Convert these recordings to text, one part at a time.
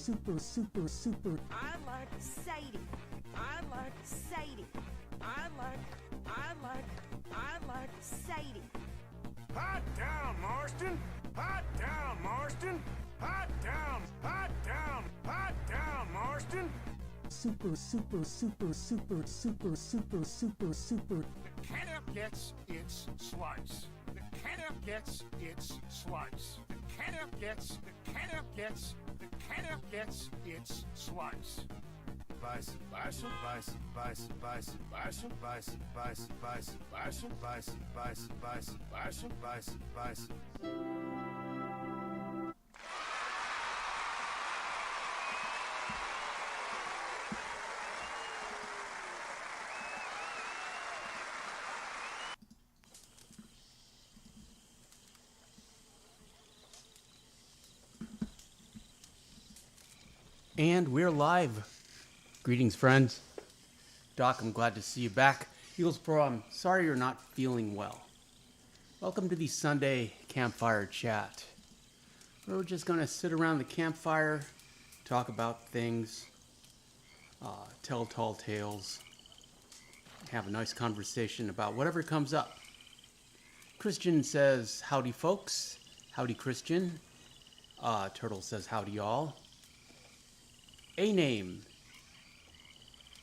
Super. I like Sadie. I like Sadie. I like Sadie. Hot down, Marston! Hot down, Marston! Hot down, Marston! Super. The Can-Up gets its slice. The Can-Up gets its slice. The Can-Up gets its slice. And we're live. Greetings, friends. Doc, I'm glad to see you back. Eagles Pro, I'm sorry you're not feeling well. Welcome to the Sunday Campfire Chat. We're just going to sit around the campfire, talk about things, tell tall tales, have a nice conversation about whatever comes up. Christian says, howdy folks. Howdy Christian. Turtle says, howdy y'all. A-Name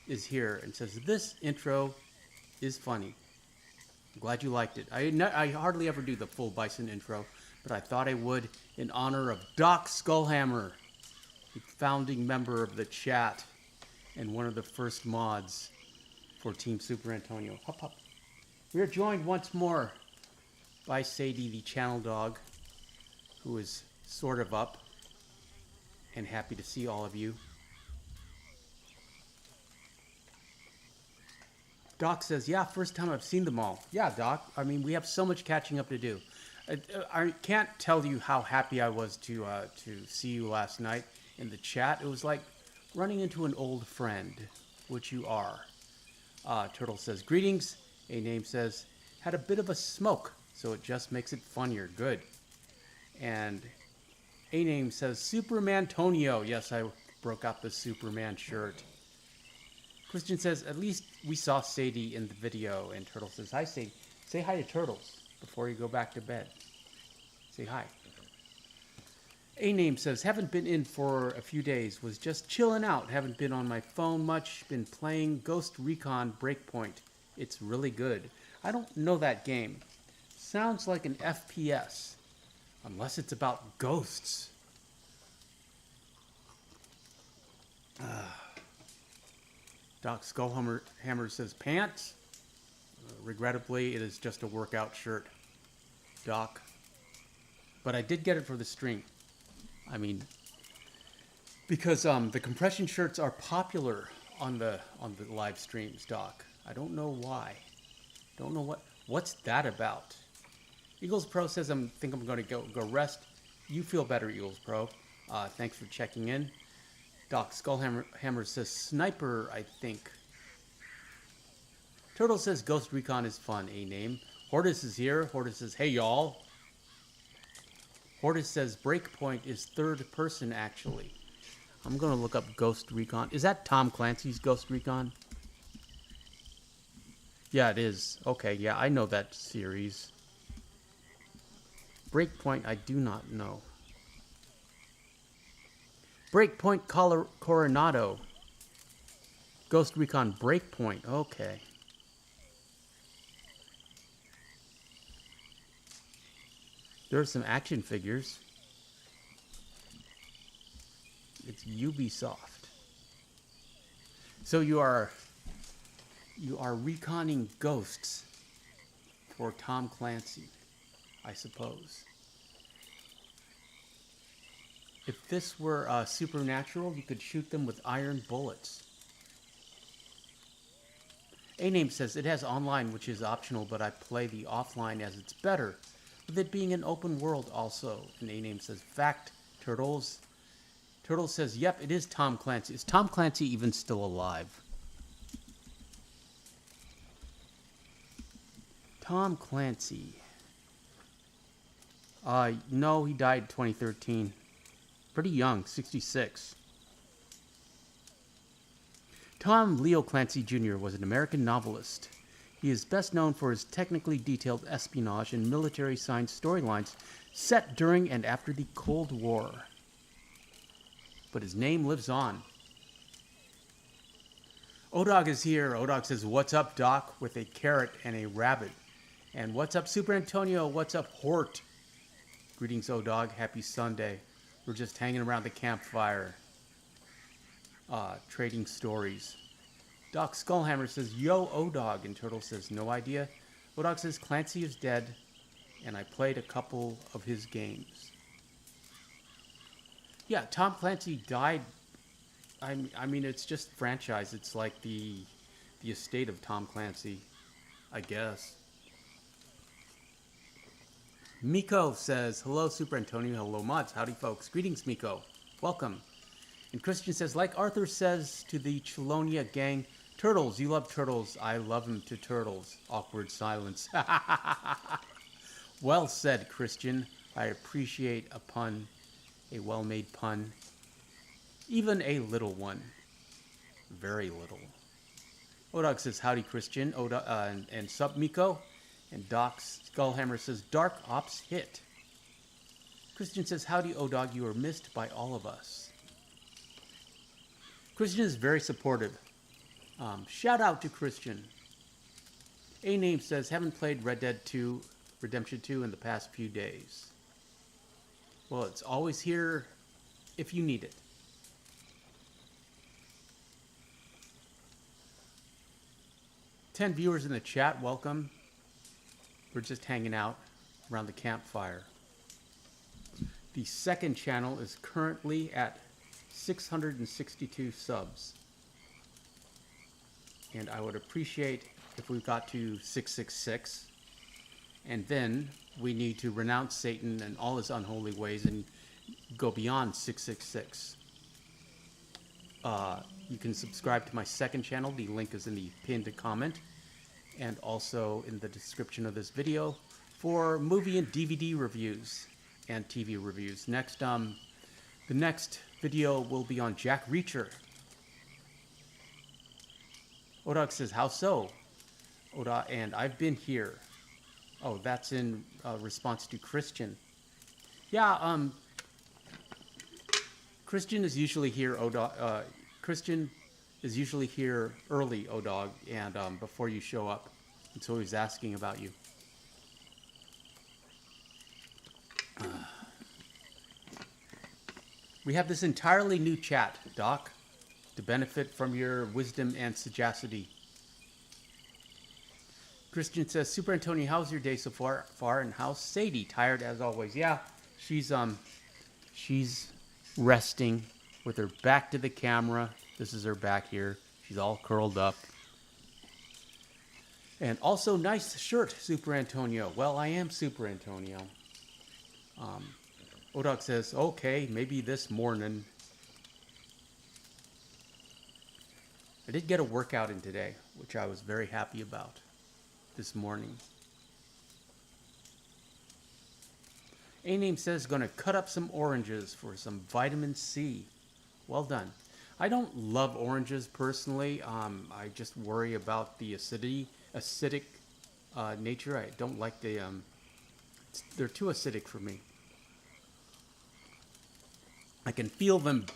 is here and says, this intro is funny. I'm glad you liked it. I hardly ever do the full Bison intro, but I thought I would in honor of Doc Skullhammer, the founding member of the chat and one of the first mods for Team Super Antonio. Hup, hup. We are joined once more by Sadie, the channel dog, who is sort of up and happy to see all of you. Doc says, yeah, first time I've seen them all. Yeah, Doc. I mean, we have so much catching up to do. I can't tell you how happy I was to see you last night in the chat. It was like running into an old friend, which you are. Turtle says, greetings. A-Name says, had a bit of a smoke, so it just makes it funnier. Good. And A-Name says, Supermantonio. Yes, I broke out the Superman shirt. Christian says, at least we saw Sadie in the video. And Turtle says, hi, Sadie. Say hi to Turtles before you go back to bed. Say hi. A-Name says, haven't been in for a few days. Was just chilling out. Haven't been on my phone much. Been playing Ghost Recon Breakpoint. It's really good. I don't know that game. Sounds like an FPS. Unless it's about ghosts. Doc Skullhammer says, pants? Regrettably, it is just a workout shirt. Doc. But I did get it for the stream. I mean, because the compression shirts are popular on the live streams, Doc. I don't know why. Don't know what's that about. Eagles Pro says, I think I'm going to go rest. You feel better, Eagles Pro. Thanks for checking in. Doc Skullhammer says, sniper, I think. Turtle says, Ghost Recon is fun, A-Name. Hortus is here. Hortus says, hey, y'all. Hortus says, Breakpoint is third person, actually. I'm going to look up Ghost Recon. Is that Tom Clancy's Ghost Recon? Yeah, it is. Okay, yeah, I know that series. Breakpoint, I do not know. Breakpoint Coronado. Ghost Recon Breakpoint. Okay. There are some action figures. It's Ubisoft. So you are reconning ghosts for Tom Clancy, I suppose. If this were supernatural, you could shoot them with iron bullets. A-Name says, it has online, which is optional, but I play the offline as it's better, with it being an open world also. And A-Name says, fact, Turtles. Turtles says, yep, it is Tom Clancy. Is Tom Clancy even still alive? Tom Clancy. No, he died 2013. Pretty young, 66. Tom Leo Clancy Jr. was an American novelist. He is best known for his technically detailed espionage and military science storylines set during and after the Cold War. But his name lives on. Odog is here. Odog says, "What's up, Doc?" with a carrot and a rabbit. And "What's up, Super Antonio? What's up, Hort?" Greetings, Odog. Happy Sunday. We're just hanging around the campfire, trading stories. Doc Skullhammer says, "Yo, Odog." And Turtle says, "No idea." Odog says, "Clancy is dead, and I played a couple of his games." Yeah, Tom Clancy died. I mean, it's just franchise. It's like the estate of Tom Clancy, I guess. Miko says, "Hello, Super Antonio. Hello, mods. Howdy, folks. Greetings, Miko. Welcome." And Christian says, "Like Arthur says to the Chelonia gang, turtles, you love turtles. I love them to turtles." Awkward silence. Well said, Christian. I appreciate a pun, a well-made pun. Even a little one. Very little. Odog says, "Howdy, Christian." And Sub Miko. And Doc Skullhammer says, "Dark Ops hit." Christian says, "Howdy, Odog. You are missed by all of us." Christian is very supportive. Shout out to Christian. A Name says, "Haven't played Red Dead 2 Redemption 2 in the past few days." Well, it's always here if you need it. Ten viewers in the chat, welcome. We're just hanging out around the campfire. The second channel is currently at 662 subs. And I would appreciate if we got to 666. And then we need to renounce Satan and all his unholy ways and go beyond 666. You can subscribe to my second channel. The link is in the pinned comment and also in the description of this video for movie and DVD reviews and TV reviews. Next, the next video will be on Jack Reacher. Odog says, "How so?" Oda, and I've been here. Oh, that's in response to Christian. Yeah, Christian is usually here, Odog. Christian is usually here early, Odog, and before you show up. And so he's asking about you. We have this entirely new chat, Doc, to benefit from your wisdom and sagacity. Christian says, "Super Antonio, how's your day so far? And how's Sadie? Tired as always." Yeah, she's resting with her back to the camera. This is her back here. She's all curled up. And also, nice shirt, Super Antonio. Well, I am Super Antonio. Odog says, "Okay, maybe this morning." I did get a workout in today, which I was very happy about this morning. A Name says, "Gonna cut up some oranges for some vitamin C." Well done. I don't love oranges personally. I just worry about the acidic nature. I don't like the, they're too acidic for me. I can feel them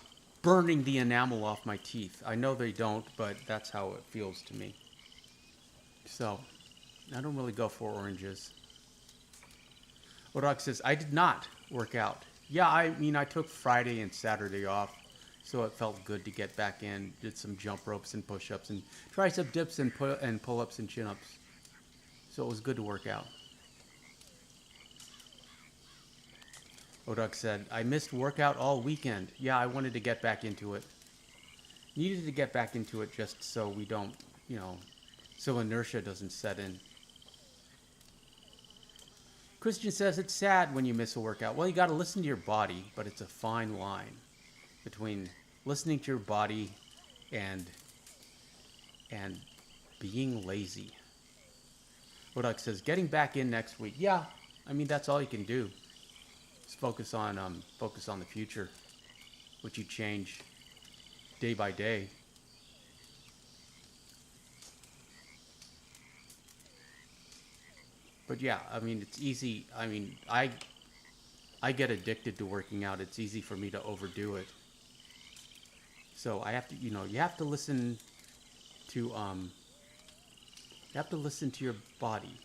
burning the enamel off my teeth. I know they don't, but that's how it feels to me. So, I don't really go for oranges. Odog says, "I did not work out." Yeah, I mean, I took Friday and Saturday off, so it felt good to get back in. Did some jump ropes and push-ups and tricep dips and pull-ups and chin-ups. So it was good to work out. Odog said, "I missed workout all weekend." Yeah, I wanted to get back into it. Needed to get back into it just so we don't, so inertia doesn't set in. Christian says, "It's sad when you miss a workout." Well, you got to listen to your body, but it's a fine line between listening to your body and being lazy. Odog says, "Getting back in next week." Yeah, I mean, that's all you can do. Just focus on the future, which you change day by day. But yeah, I mean, it's easy. I mean, I get addicted to working out. It's easy for me to overdo it. So I have to, you have to listen to your body.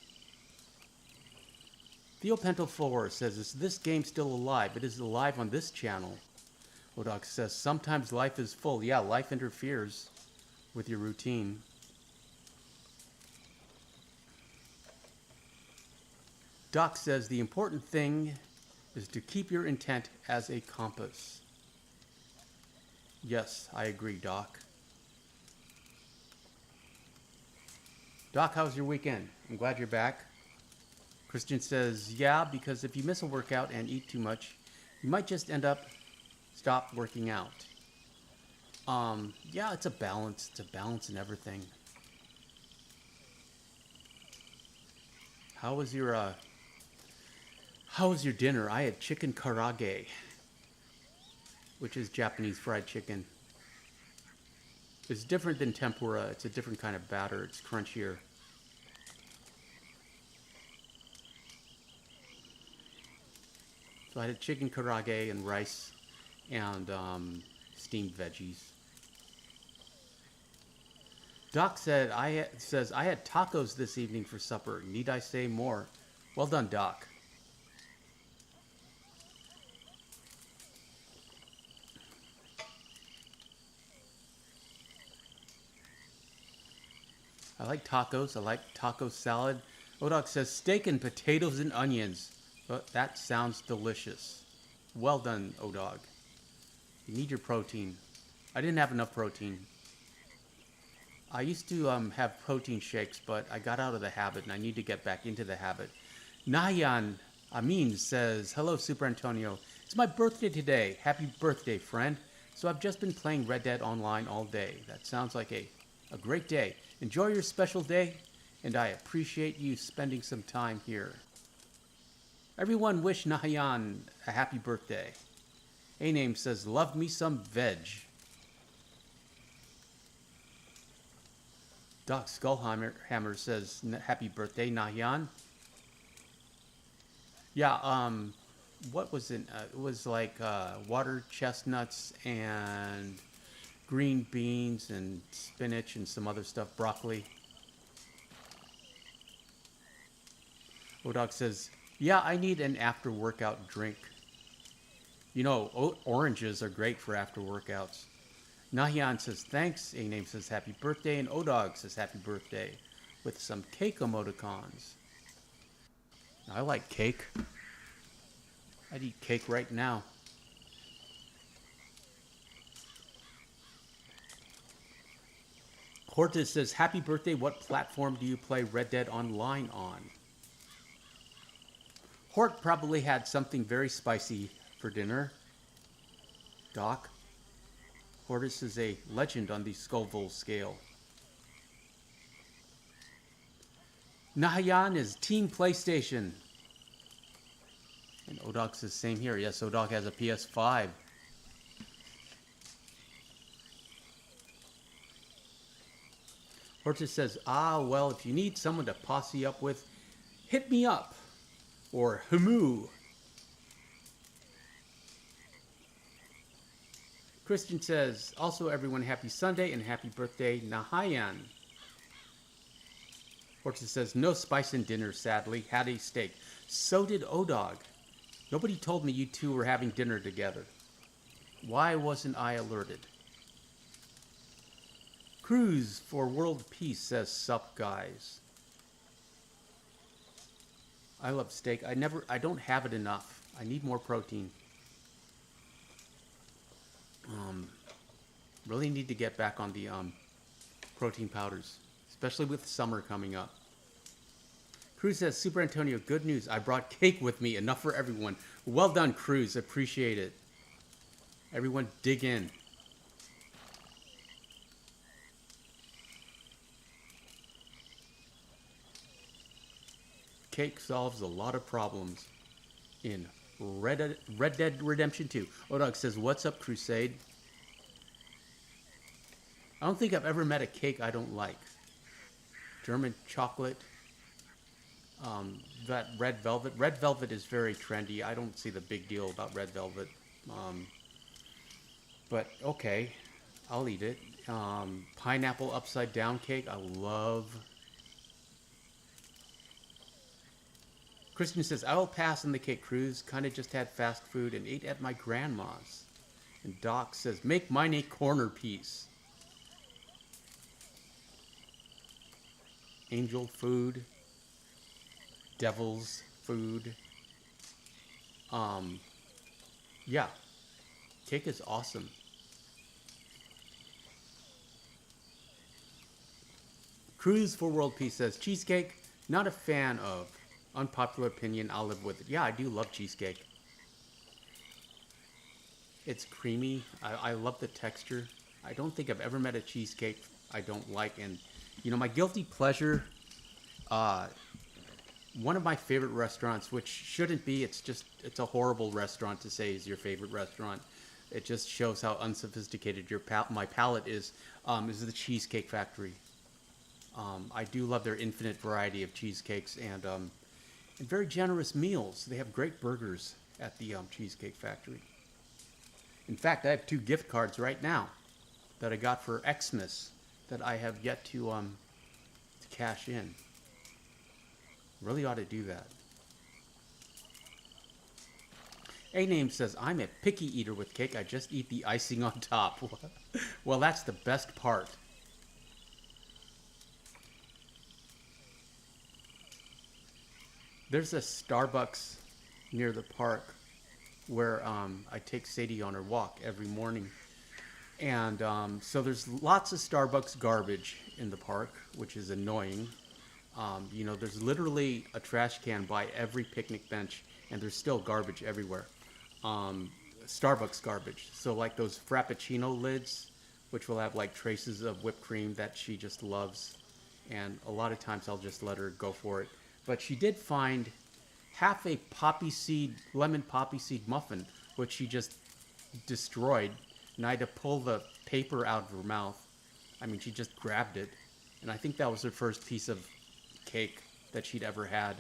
Theopental 4 says, is this game still alive? It is alive on this channel. Odox says, sometimes life is full. Yeah, life interferes with your routine. Doc says, the important thing is to keep your intent as a compass. Yes, I agree, Doc. Doc, how's your weekend? I'm glad you're back. Christian says, yeah, because if you miss a workout and eat too much, you might just end up stop working out. Yeah, it's a balance. It's a balance in everything. How was your dinner? I had chicken karage, which is Japanese fried chicken. It's different than tempura. It's a different kind of batter. It's crunchier. So I had chicken karage and rice and steamed veggies. Doc said, I had tacos this evening for supper. Need I say more? Well done, Doc. I like tacos. I like taco salad. Odoc says steak and potatoes and onions. But that sounds delicious. Well done, Odog. You need your protein. I didn't have enough protein. I used to have protein shakes, but I got out of the habit, and I need to get back into the habit. Nayan Amin says, hello, Super Antonio. It's my birthday today. Happy birthday, friend. So I've just been playing Red Dead Online all day. That sounds like a great day. Enjoy your special day, and I appreciate you spending some time here. Everyone wish Nahayan a happy birthday. A-Name says, love me some veg. Doc Skullhammer says, happy birthday, Nahayan. Yeah, what was it? It was like water chestnuts and green beans and spinach and some other stuff, broccoli. Odog says, yeah, I need an after-workout drink. You know, oranges are great for after-workouts. Nahian says, thanks. A-Name says, happy birthday. And Odog says, happy birthday. With some cake emoticons. I like cake. I'd eat cake right now. Hortus says, happy birthday. What platform do you play Red Dead Online on? Hort probably had something very spicy for dinner. Doc. Hortus is a legend on the Scoville scale. Nahayan is Team PlayStation. And Odog says same here. Yes, Odog has a PS5. Hortus says, well, if you need someone to posse up with, hit me up. Or Hamu. Christian says, also everyone happy Sunday and happy birthday, Nahayan. Hortus says, no spice in dinner, sadly. Had a steak. So did Odog. Nobody told me you two were having dinner together. Why wasn't I alerted? Cruz for World Peace says, sup guys. I love steak. I don't have it enough. I need more protein. Really need to get back on the protein powders, especially with summer coming up. Cruz says, Super Antonio, good news. I brought cake with me, enough for everyone. Well done, Cruz. Appreciate it. Everyone dig in. Cake solves a lot of problems in Red Dead Redemption 2. Odog says, what's up, Crusade? I don't think I've ever met a cake I don't like. German chocolate. That red velvet. Red velvet is very trendy. I don't see the big deal about red velvet. But okay, I'll eat it. Pineapple upside down cake. I love. Christian says, I will pass on the cake cruise. Kind of just had fast food and ate at my grandma's. And Doc says, make mine a corner piece. Angel food. Devil's food. Yeah. Cake is awesome. Cruise for World Peace says, cheesecake, not a fan of. Unpopular opinion, I'll live with it. Yeah, I do love cheesecake. It's creamy. I love the texture. I don't think I've ever met a cheesecake I don't like. And, you know, my guilty pleasure, one of my favorite restaurants, which shouldn't be, it's a horrible restaurant to say is your favorite restaurant. It just shows how unsophisticated my palate is the Cheesecake Factory. I do love their infinite variety of cheesecakes and very generous meals. They have great burgers at the Cheesecake Factory. In fact, I have 2 gift cards right now that I got for Xmas that I have yet to cash in. Really ought to do that. A-Name says, I'm a picky eater with cake. I just eat the icing on top. Well, that's the best part. There's a Starbucks near the park where I take Sadie on her walk every morning. And so there's lots of Starbucks garbage in the park, which is annoying. You know, there's literally a trash can by every picnic bench, and there's still garbage everywhere. Starbucks garbage. So like those Frappuccino lids, which will have like traces of whipped cream that she just loves. And a lot of times I'll just let her go for it. But she did find half a lemon poppy seed muffin, which she just destroyed. And I had to pull the paper out of her mouth. I mean, she just grabbed it. And I think that was her first piece of cake that she'd ever had.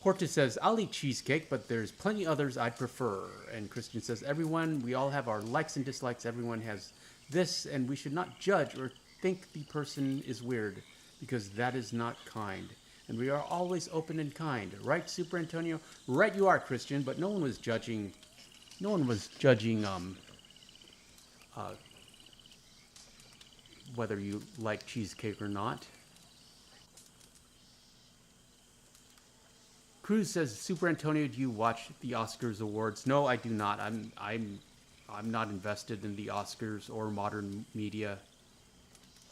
Porta says, I'll eat cheesecake, but there's plenty others I'd prefer. And Christian says, we all have our likes and dislikes. Everyone has this, and we should not judge or think the person is weird, because that is not kind. And we are always open and kind. Right, Super Antonio? Right you are, Christian, but no one was judging whether you like cheesecake or not. Cruz says, Super Antonio, do you watch the Oscars awards? No, I do not. I'm not invested in the Oscars or modern media.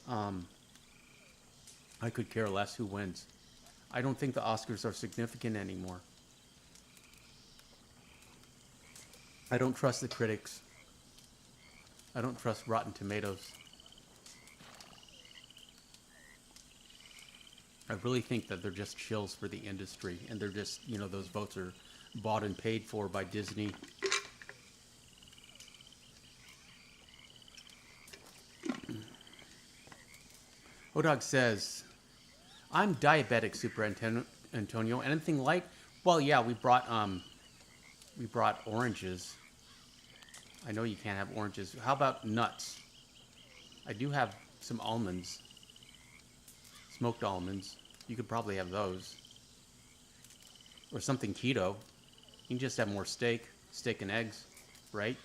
I could care less who wins. I don't think the Oscars are significant anymore. I don't trust the critics. I don't trust Rotten Tomatoes. I really think that they're just shills for the industry, and they're just, you know, those votes are bought and paid for by Disney. Odog says, I'm diabetic, Super Antonio. Anything light? Well, yeah, we brought oranges. I know you can't have oranges. How about nuts? I do have some almonds. Smoked almonds. You could probably have those. Or something keto. You can just have more steak and eggs, right?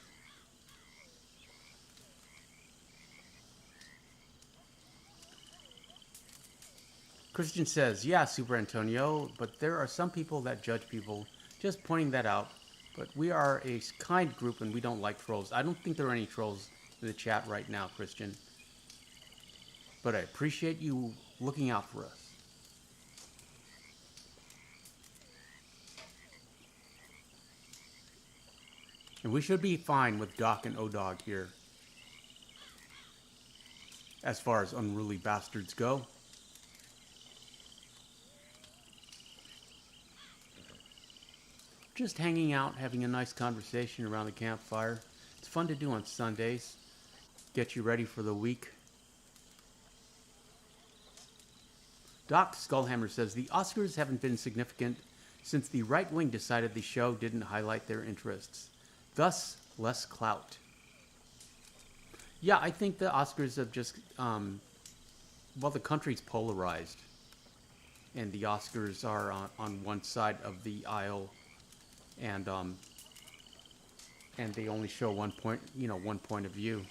Christian says, yeah, Super Antonio, but there are some people that judge people. Just pointing that out. But we are a kind group and we don't like trolls. I don't think there are any trolls in the chat right now, Christian. But I appreciate you looking out for us. And we should be fine with Doc and Odog here. As far as unruly bastards go. Just hanging out, having a nice conversation around the campfire. It's fun to do on Sundays. Get you ready for the week. Doc Skullhammer says, the Oscars haven't been significant since the right wing decided the show didn't highlight their interests. Thus, less clout. Yeah, I think the Oscars have just, well, the country's polarized. And the Oscars are on one side of the aisle. And they only show one point of view.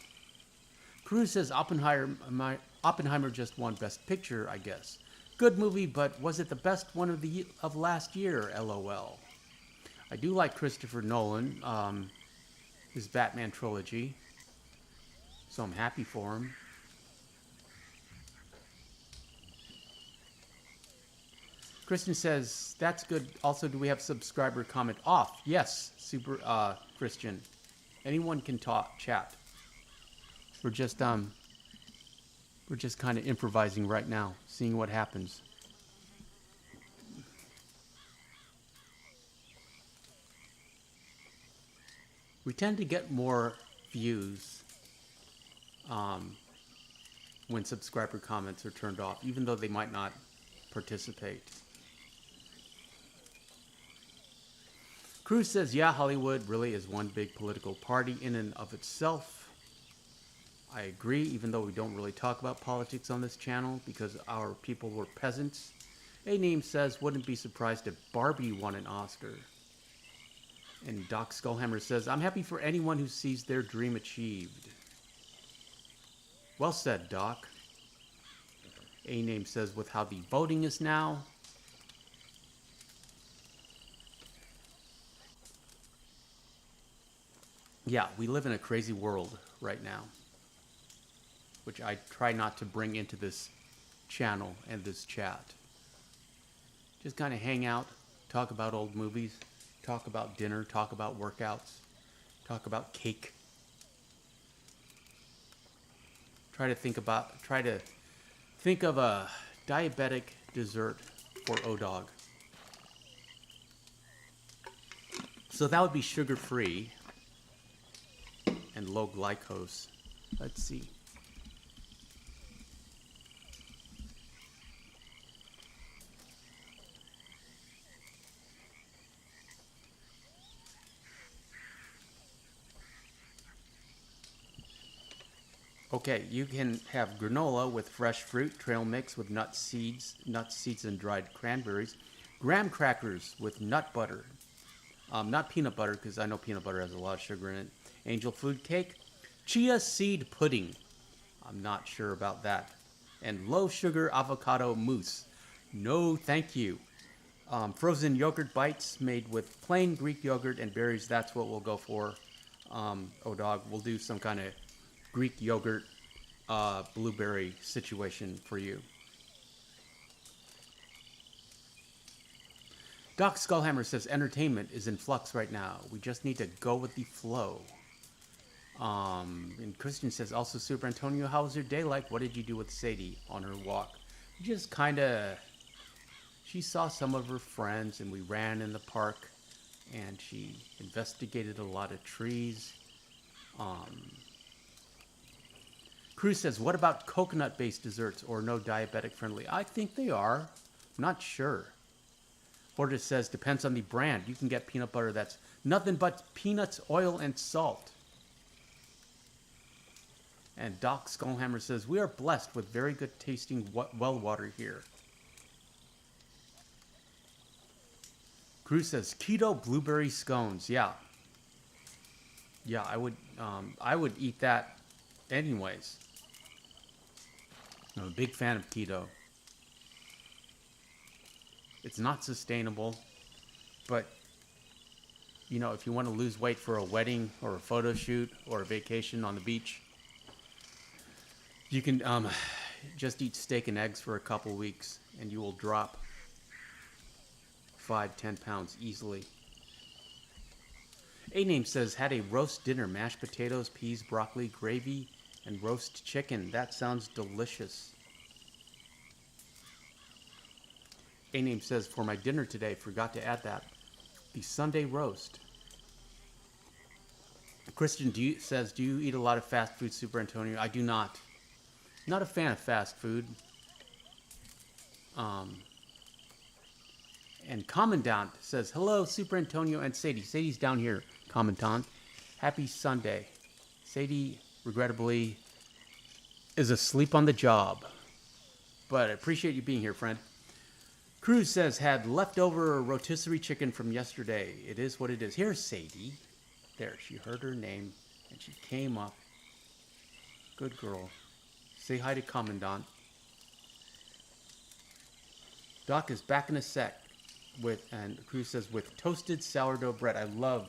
Cruz says Oppenheimer just won Best Picture, I guess. Good movie, but was it the best one of last year? LOL. I do like Christopher Nolan, his Batman trilogy, so I'm happy for him. Kristen says, that's good. Also, do we have subscriber comment off? Yes, Christian. Anyone can chat. We're just kind of improvising right now, seeing what happens. We tend to get more views when subscriber comments are turned off, even though they might not participate. Cruz says, yeah, Hollywood really is one big political party in and of itself. I agree, even though we don't really talk about politics on this channel because our people were peasants. A-Name says, wouldn't be surprised if Barbie won an Oscar. And Doc Skullhammer says, I'm happy for anyone who sees their dream achieved. Well said, Doc. A-Name says, with how the voting is now. Yeah, we live in a crazy world right now, which I try not to bring into this channel and this chat. Just kind of hang out, talk about old movies, talk about dinner, talk about workouts, talk about cake. Try to think of a diabetic dessert for O-Dog. So that would be sugar-free and low glucose. Let's see. Okay, you can have granola with fresh fruit, trail mix with nuts, seeds, and dried cranberries, graham crackers with nut butter, not peanut butter because I know peanut butter has a lot of sugar in it, angel food cake, chia seed pudding, I'm not sure about that, and low sugar avocado mousse. No, thank you. Frozen yogurt bites made with plain Greek yogurt and berries. That's what we'll go for. O-Dog, we'll do some kind of Greek yogurt blueberry situation for you. Doc Skullhammer says entertainment is in flux right now. We just need to go with the flow. And Christian says also, Super Antonio, how was your day like? What did you do with Sadie on her walk? Just kind of, she saw some of her friends and we ran in the park and she investigated a lot of trees. Cruz says, what about coconut-based desserts or no diabetic friendly? I think they are. I'm not sure. Fortis says, depends on the brand. You can get peanut butter that's nothing but peanuts, oil, and salt. And Doc Skullhammer says, we are blessed with very good tasting well water here. Cruz says, keto blueberry scones. Yeah. Yeah, I would eat that anyways. I'm a big fan of keto. It's not sustainable, but you know, if you want to lose weight for a wedding or a photo shoot or a vacation on the beach, you can just eat steak and eggs for a couple weeks and you will drop 5-10 pounds easily. A-Name says, had a roast dinner, mashed potatoes, peas, broccoli, gravy, and roast chicken. That sounds delicious. A-Name says, for my dinner today, forgot to add that. the Sunday roast. Christian says, do you eat a lot of fast food, Super Antonio? I do not. Not a fan of fast food. And Commandant says, hello, Super Antonio and Sadie. Sadie's down here, Commandant. Happy Sunday. Sadie, regrettably, is asleep on the job. But I appreciate you being here, friend. Cruz says, had leftover rotisserie chicken from yesterday. It is what it is. Here's Sadie. There, she heard her name, and she came up. Good girl. Say hi to Commandant. Doc is back in a sec. And Cruz says, with toasted sourdough bread. I love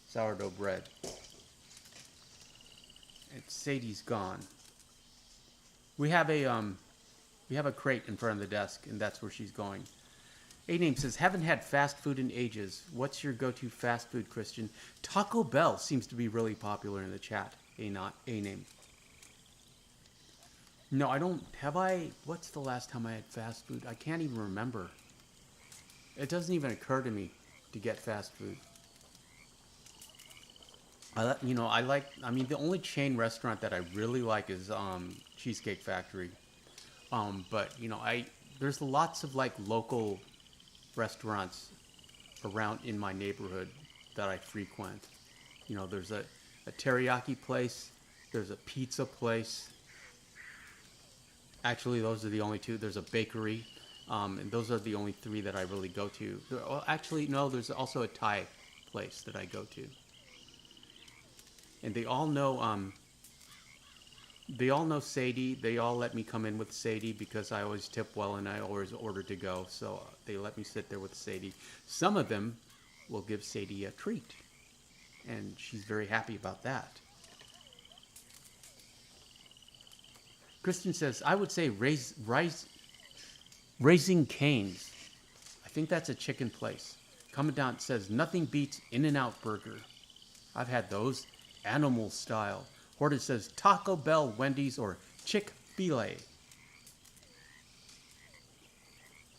sourdough bread. And Sadie's gone. We have a crate in front of the desk, and that's where she's going. A-Name says, haven't had fast food in ages. What's your go-to fast food, Christian? Taco Bell seems to be really popular in the chat. A-Name. No, I don't. Have I? What's the last time I had fast food? I can't even remember. It doesn't even occur to me to get fast food. I mean, the only chain restaurant that I really like is Cheesecake Factory. But, there's lots of, local restaurants around in my neighborhood that I frequent. There's a teriyaki place. There's a pizza place. Actually, those are the only two. There's a bakery. And those are the only three that I really go to. Well, actually, no, there's also a Thai place that I go to. And they all know Sadie. They all let me come in with Sadie because I always tip well and I always order to go. So they let me sit there with Sadie. Some of them will give Sadie a treat. And she's very happy about that. Kristen says, I would say Raising Cane's. I think that's a chicken place. Commandant says, nothing beats In-N-Out Burger. I've had those. Animal style. Horton says, Taco Bell, Wendy's, or Chick-fil-A.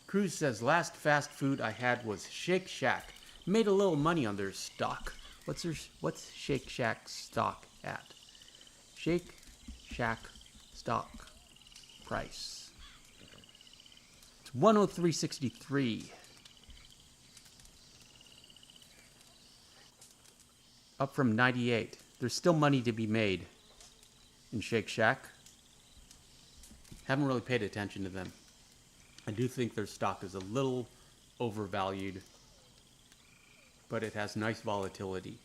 Cruz says, last fast food I had was Shake Shack. Made a little money on their stock. What's Shake Shack stock at? Shake Shack stock price. It's 103.63. Up from 98. There's still money to be made in Shake Shack. Haven't really paid attention to them. I do think their stock is a little overvalued, but it has nice volatility.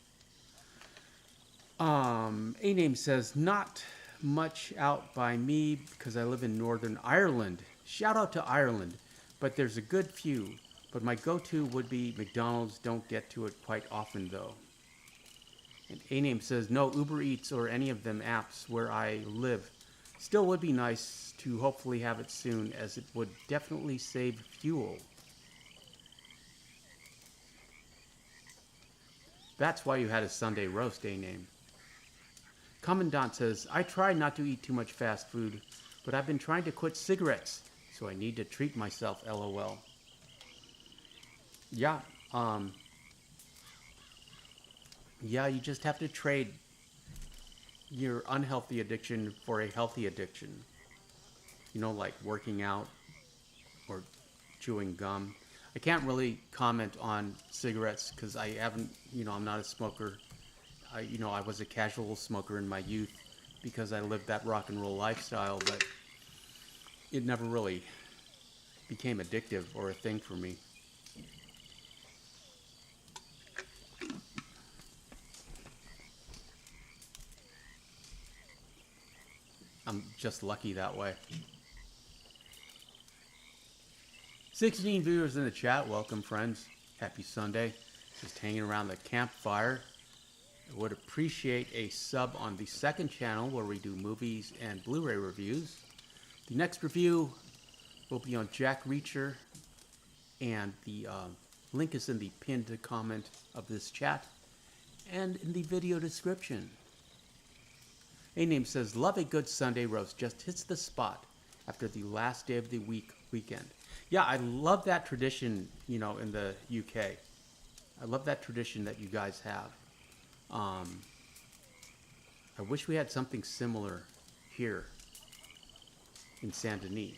A-Name says, not much out by me because I live in Northern Ireland. Shout out to Ireland, but there's a good few. But my go-to would be McDonald's. Don't get to it quite often, though. And A-Name says, no Uber Eats or any of them apps where I live. Still would be nice to hopefully have it soon, as it would definitely save fuel. That's why you had a Sunday roast, A-Name. Commandant says, I try not to eat too much fast food, but I've been trying to quit cigarettes, so I need to treat myself, LOL. Yeah, yeah, you just have to trade your unhealthy addiction for a healthy addiction. Like working out or chewing gum. I can't really comment on cigarettes because I haven't, I'm not a smoker. I was a casual smoker in my youth because I lived that rock and roll lifestyle, but it never really became addictive or a thing for me. I'm just lucky that way. 16 viewers in the chat. Welcome, friends. Happy Sunday. Just hanging around the campfire. I would appreciate a sub on the second channel where we do movies and Blu-ray reviews. The next review will be on Jack Reacher, and the link is in the pinned comment of this chat and in the video description. A-Name says, love a good Sunday roast. Just hits the spot after the last day of the weekend. Yeah, I love that tradition, in the UK. I love that tradition that you guys have. I wish we had something similar here in San Denis.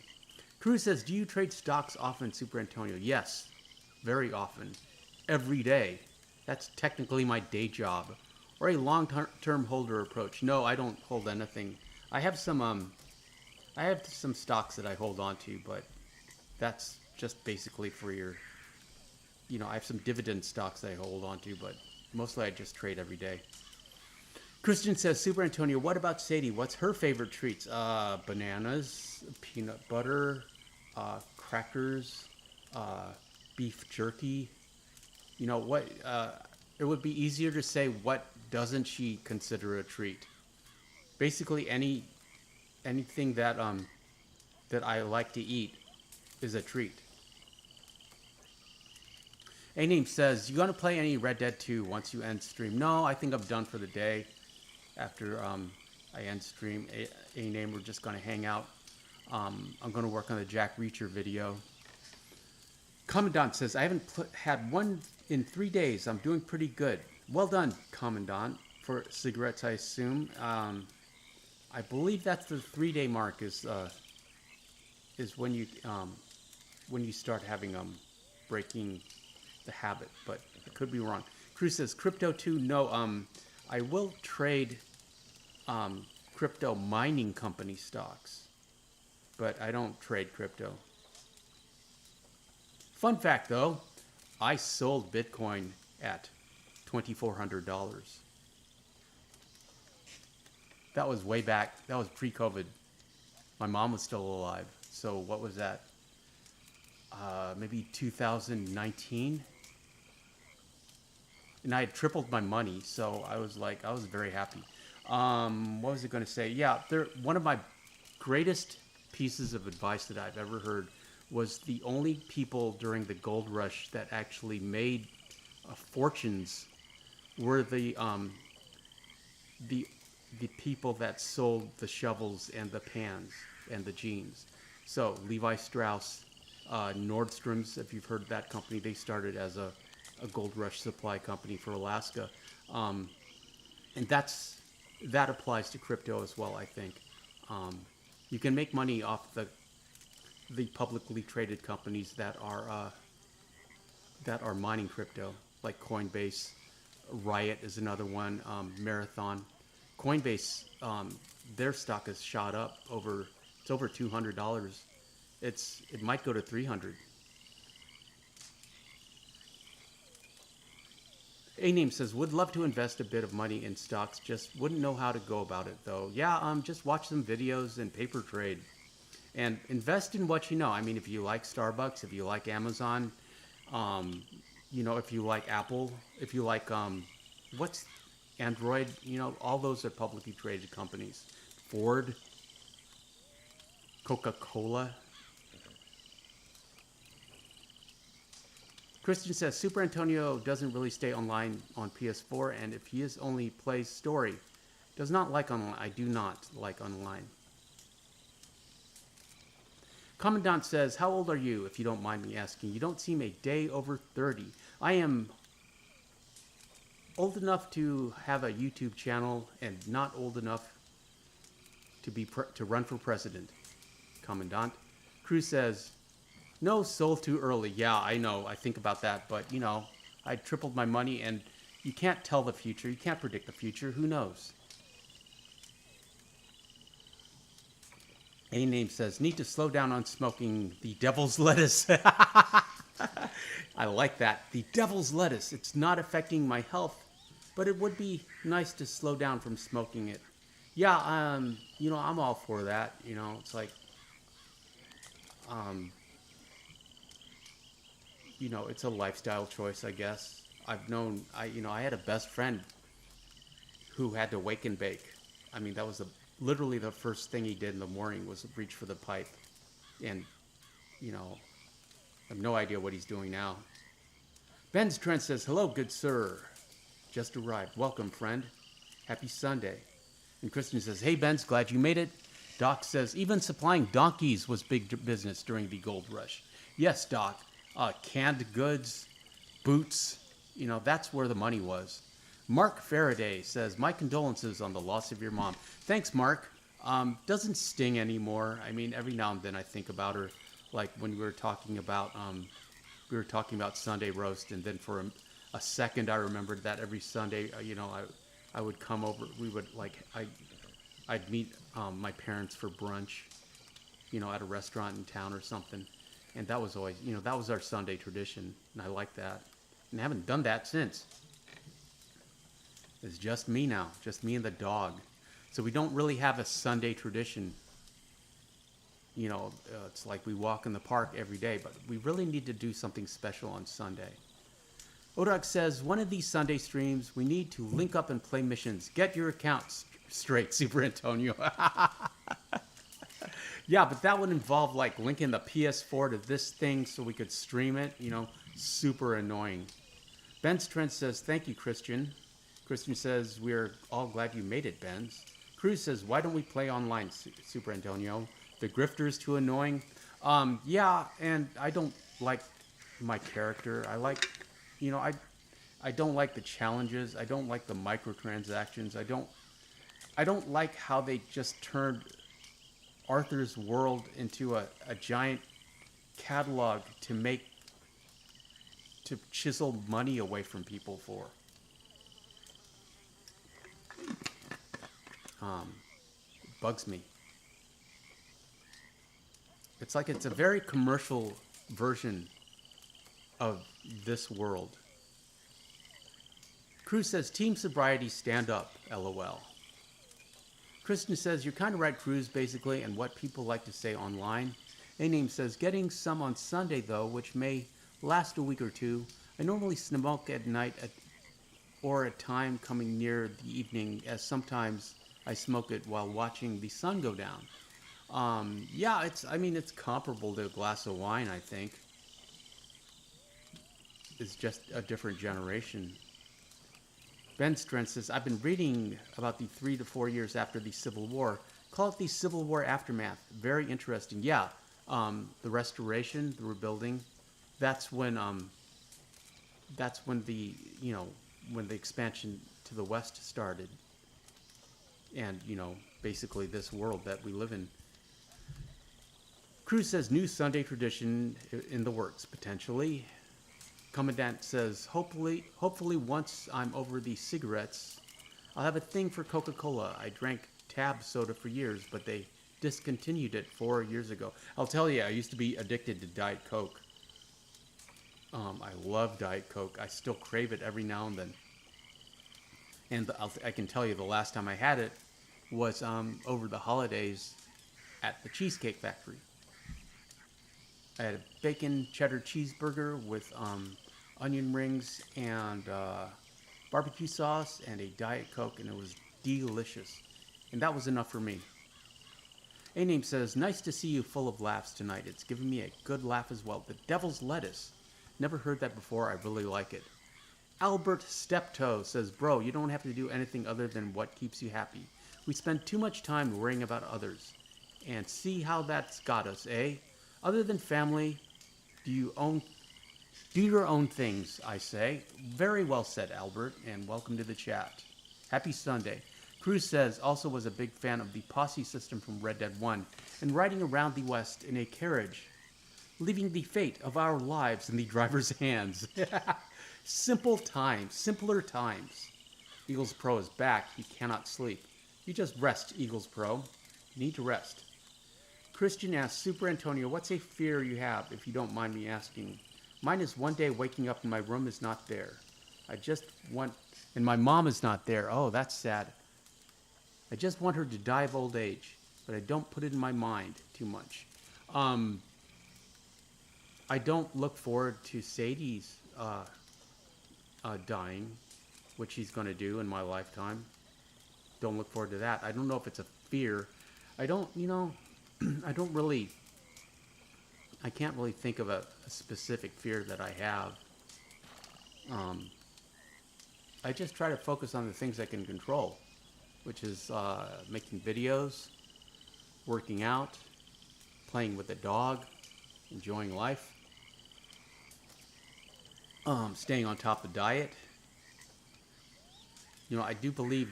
Cruz says, do you trade stocks often, Super Antonio? Yes, very often. Every day. That's technically my day job. Or a long-term holder approach. No, I don't hold anything. I have some stocks that I hold on to, but that's just basically for your, I have some dividend stocks that I hold on to, but mostly I just trade every day. Christian says, Super Antonio, what about Sadie? What's her favorite treats? Bananas, peanut butter, crackers, beef jerky. It would be easier to say, what doesn't she consider a treat? Basically, anything that I like to eat is a treat. A-Name says, you gonna play any Red Dead 2 once you end stream? No, I think I'm done for the day. After I end stream, A-Name, we're just gonna hang out. I'm gonna work on the Jack Reacher video. Commandant says, I haven't had one in 3 days. I'm doing pretty good. Well done, Commandant. For cigarettes, I assume. I believe that's the 3-day mark is when you start having breaking the habit, but I could be wrong. Cruz says, crypto too? No, I will trade crypto mining company stocks, but I don't trade crypto. Fun fact though, I sold Bitcoin at $2,400. That was way back. That was pre-COVID. My mom was still alive. So what was that? Maybe 2019? And I had tripled my money, so I was very happy. What was I going to say? Yeah, one of my greatest pieces of advice that I've ever heard was the only people during the gold rush that actually made fortunes were the people that sold the shovels and the pans and the jeans. So Levi Strauss, Nordstrom's, if you've heard of that company, they started as a gold rush supply company for Alaska. And that applies to crypto as well, I think. You can make money off the publicly traded companies that are mining crypto, like Coinbase. Riot is another one. Marathon. Coinbase, their stock has shot up over $200. It might go to $300. A-Name says, would love to invest a bit of money in stocks, just wouldn't know how to go about it though. Yeah, just watch some videos and paper trade. And invest in what you know. I mean, if you like Starbucks, if you like Amazon, if you like Apple, if you like, what's Android, all those are publicly traded companies. Ford, Coca-Cola. Christian says, Super Antonio doesn't really stay online on PS4, and if he only plays story. Does not like online. I do not like online. Commandant says, how old are you, if you don't mind me asking? You don't seem a day over 30. I am old enough to have a YouTube channel and not old enough to run for president. Commandant. Cruz says, no, sold too early. Yeah, I know. I think about that, but I tripled my money, and you can't tell the future. You can't predict the future. Who knows? A-Name says, need to slow down on smoking the devil's lettuce. I like that. The devil's lettuce. It's not affecting my health, but it would be nice to slow down from smoking it. Yeah, I'm all for that. It's like, it's a lifestyle choice, I guess. I had a best friend who had to wake and bake. I mean, that was literally the first thing he did in the morning was reach for the pipe. And, I have no idea what he's doing now. Ben's Trent says, hello, good sir. Just arrived. Welcome, friend. Happy Sunday. And Christian says, hey, Ben's, glad you made it. Doc says, even supplying donkeys was big business during the gold rush. Yes, Doc. Canned goods, boots, you know, that's where the money was. Mark Faraday says, my condolences on the loss of your mom. Thanks, Mark. Doesn't sting anymore. I mean, every now and then I think about her, like when we were talking about Sunday roast, and then for a second I remembered that every Sunday, you know, I would come over. We would I'd meet my parents for brunch, you know, at a restaurant in town or something, and that was always, you know, that was our Sunday tradition, and I like that, and I haven't done that since. It's just me now, just me and the dog. So we don't really have a Sunday tradition. You know, it's like we walk in the park every day, but we really need to do something special on Sunday. Odak says, one of these Sunday streams, we need to link up and play missions. Get your accounts straight, Super Antonio. Yeah, but that would involve like linking the PS4 to this thing so we could stream it. You know, super annoying. Ben's Trent says, thank you, Christian. Christian says, we're all glad you made it, Benz. Cruz says, why don't we play online, Super Antonio? The grifter's too annoying. Yeah, and I don't like my character. I like, you know, I don't like the challenges. I don't like the microtransactions. I don't like how they just turned Arthur's world into a giant catalog to chisel money away from people for. Bugs me. It's like it's a very commercial version of this world. Cruz says, team sobriety, stand up, LOL. Kristen says, you're kind of right, Cruz, basically, and what people like to say online. A-Name says, getting some on Sunday, though, which may last a week or two. I normally smoke at night or at time coming near the evening, as sometimes I smoke it while watching the sun go down. Yeah, it's comparable to a glass of wine, I think. It's just a different generation. Ben Strent says, I've been reading about the 3 to 4 years after the Civil War. Call it the Civil War aftermath. Very interesting. Yeah, the restoration, the rebuilding, that's when the, you know, when the expansion to the west started. And, you know, basically this world that we live in. Cruz says, new Sunday tradition in the works, potentially. Commandant says, hopefully once I'm over the cigarettes, I'll have a thing for Coca-Cola. I drank Tab soda for years, but they discontinued it 4 years ago. I'll tell you, I used to be addicted to Diet Coke. I love Diet Coke. I still crave it every now and then. And I can tell you the last time I had it was over the holidays at the Cheesecake Factory. I had a bacon cheddar cheeseburger with onion rings and barbecue sauce and a Diet Coke, and it was delicious. And that was enough for me. A-Name says, nice to see you full of laughs tonight. It's giving me a good laugh as well. The Devil's Lettuce. Never heard that before. I really like it. Albert Steptoe says, bro, you don't have to do anything other than what keeps you happy. We spend too much time worrying about others. And see how that's got us, eh? Other than family, do your own things, I say. Very well said, Albert, and welcome to the chat. Happy Sunday. Cruz says, also was a big fan of the posse system from Red Dead 1 and riding around the West in a carriage, leaving the fate of our lives in the driver's hands. Simple times, simpler times. Eagles Pro is back. He cannot sleep. You just rest, Eagles Pro. You need to rest. Christian asks, Super Antonio, what's a fear you have, if you don't mind me asking? Mine is one day waking up and my room is not there. And my mom is not there. Oh, that's sad. I just want her to die of old age, but I don't put it in my mind too much. I don't look forward to Sadie's dying, which she's going to do in my lifetime. Don't look forward to that. I don't know if it's a fear. I can't really think of a specific fear that I have. I just try to focus on the things I can control, which is making videos, working out, playing with the dog, enjoying life. Staying on top of diet. You know, I do believe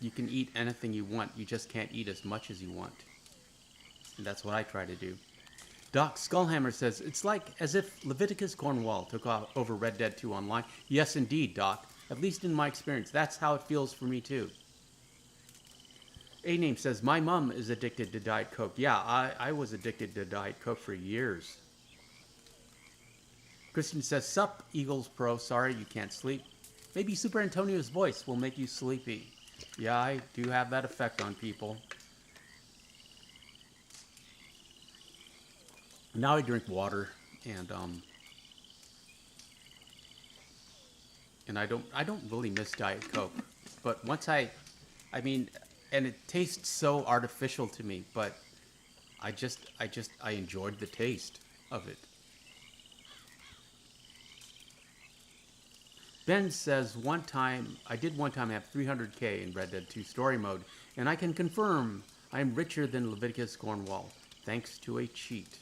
you can eat anything you want. You just can't eat as much as you want. And that's what I try to do. Doc Skullhammer says, it's like as if Leviticus Cornwall took over Red Dead 2 online. Yes, indeed, Doc. At least in my experience. That's how it feels for me, too. A-Name says, my mom is addicted to Diet Coke. Yeah, I was addicted to Diet Coke for years. Christian says, sup, Eagles Pro. Sorry you can't sleep. Maybe Super Antonio's voice will make you sleepy. Yeah, I do have that effect on people. Now I drink water, and I don't really miss Diet Coke. But once I mean, and it tastes so artificial to me, but I enjoyed the taste of it. Ben says, I did one time have 300k in Red Dead 2 story mode, and I can confirm I am richer than Leviticus Cornwall, thanks to a cheat.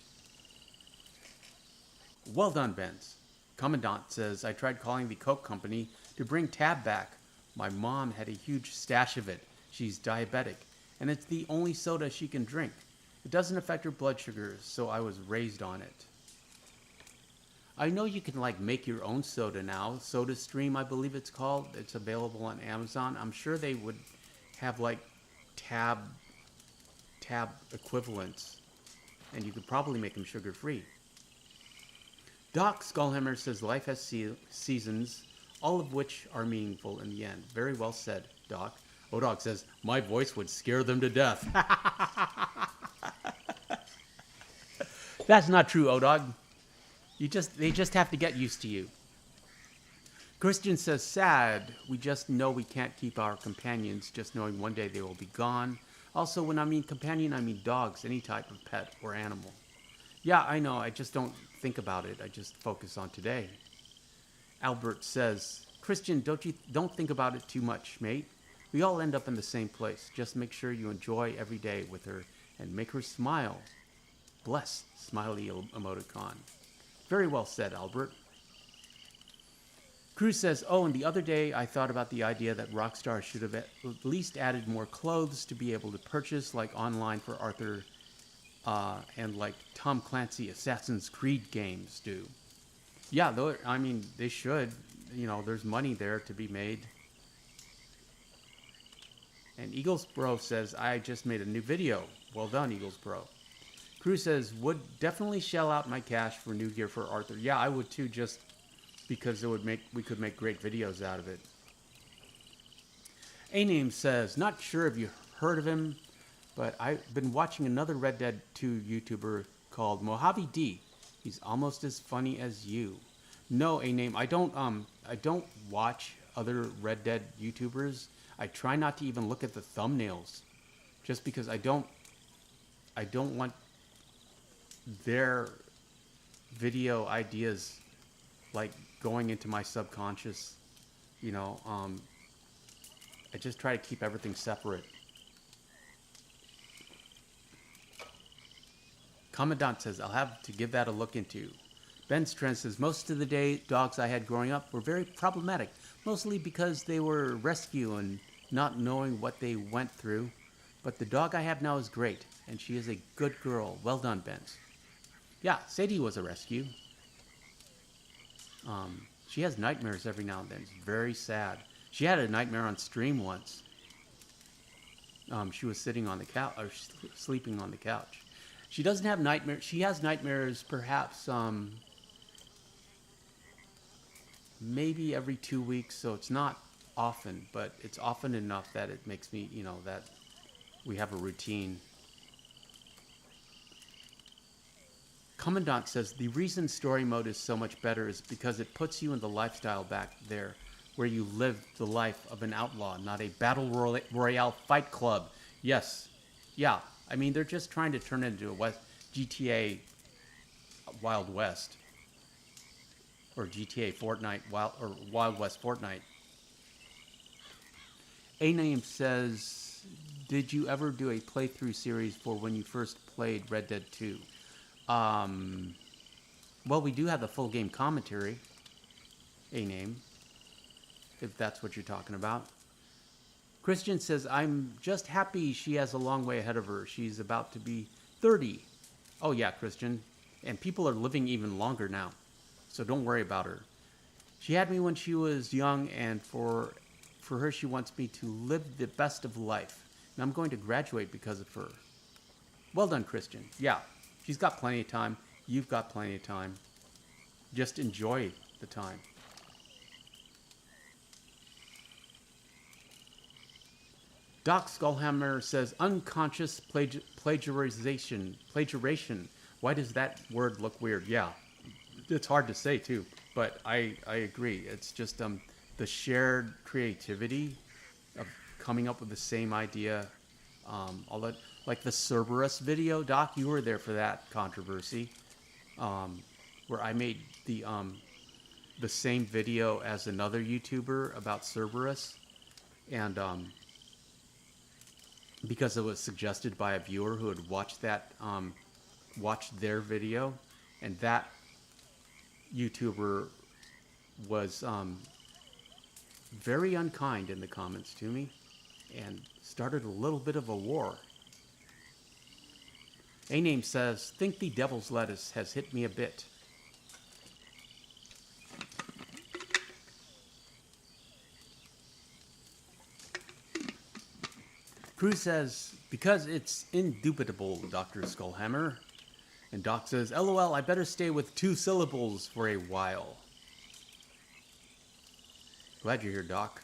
Well done, Benz. Commandant says, I tried calling the Coke company to bring Tab back. My mom had a huge stash of it. She's diabetic, and it's the only soda she can drink. It doesn't affect her blood sugar, so I was raised on it. I know you can make your own soda now. SodaStream, I believe it's called. It's available on Amazon. I'm sure they would have tab equivalents, and you could probably make them sugar-free. Doc Skullhammer says life has seasons, all of which are meaningful in the end. Very well said, Doc. Odog says, my voice would scare them to death. That's not true, Odog. They just have to get used to you. Christian says, sad. We just know we can't keep our companions, just knowing one day they will be gone. Also, when I mean companion, I mean dogs, any type of pet or animal. Yeah, I know. I just don't think about it. I just focus on today. Albert says, Christian, don't think about it too much, mate. We all end up in the same place. Just make sure you enjoy every day with her and make her smile. Bless, smiley emoticon. Very well said, Albert. Cruz says, oh, and the other day I thought about the idea that Rockstar should have at least added more clothes to be able to purchase, like online for Arthur and like Tom Clancy Assassin's Creed games do. Yeah, though, I mean, they should. You know, there's money there to be made. And Eagles Bro says, I just made a new video. Well done, Eagles Bro. Cruz says, would definitely shell out my cash for new gear for Arthur. Yeah, I would too, just because we could make great videos out of it. A-Name says, not sure if you heard of him, but I've been watching another Red Dead 2 YouTuber called Mojave D. He's almost as funny as you. No, A-Name, I don't watch other Red Dead YouTubers. I try not to even look at the thumbnails, just because I don't want their video ideas like going into my subconscious. You know, I just try to keep everything separate. Commandant says, I'll have to give that a look into. Ben Strand says, most of the day dogs I had growing up were very problematic, mostly because they were rescue and not knowing what they went through. But the dog I have now is great, and she is a good girl. Well done, Ben. Yeah, Sadie was a rescue. She has nightmares every now and then. It's very sad. She had a nightmare on stream once. She was sitting on the couch, or sleeping on the couch. She doesn't have nightmares. She has nightmares perhaps maybe every 2 weeks, so it's not often, but it's often enough that it makes me, you know, that we have a routine. Commandant says, the reason story mode is so much better is because it puts you in the lifestyle back there, where you live the life of an outlaw, not a battle royale fight club. Yes. Yeah. I mean, they're just trying to turn it into a GTA Wild West. Or GTA Fortnite, Wild West Fortnite. A-Name says, did you ever do a playthrough series for when you first played Red Dead 2? Well, we do have the full game commentary. A name, if that's what you're talking about. Christian says, I'm just happy she has a long way ahead of her. She's about to be 30. Oh yeah, Christian. And people are living even longer now. So don't worry about her. She had me when she was young, and for her, she wants me to live the best of life. And I'm going to graduate because of her. Well done, Christian. Yeah, she's got plenty of time. You've got plenty of time. Just enjoy the time. Doc Skullhammer says, unconscious plagiarization. Why does that word look weird? Yeah, it's hard to say too, but I agree. It's just the shared creativity of coming up with the same idea. All that, like the Cerberus video, Doc, you were there for that controversy, where I made the same video as another YouTuber about Cerberus, and because it was suggested by a viewer who had watched that, watched their video, and that YouTuber was very unkind in the comments to me, and started a little bit of a war. A-Name says, think the devil's lettuce has hit me a bit. Cruz says, because it's indubitable, Dr. Skullhammer. And Doc says, LOL, I better stay with 2 syllables for a while. Glad you're here, Doc.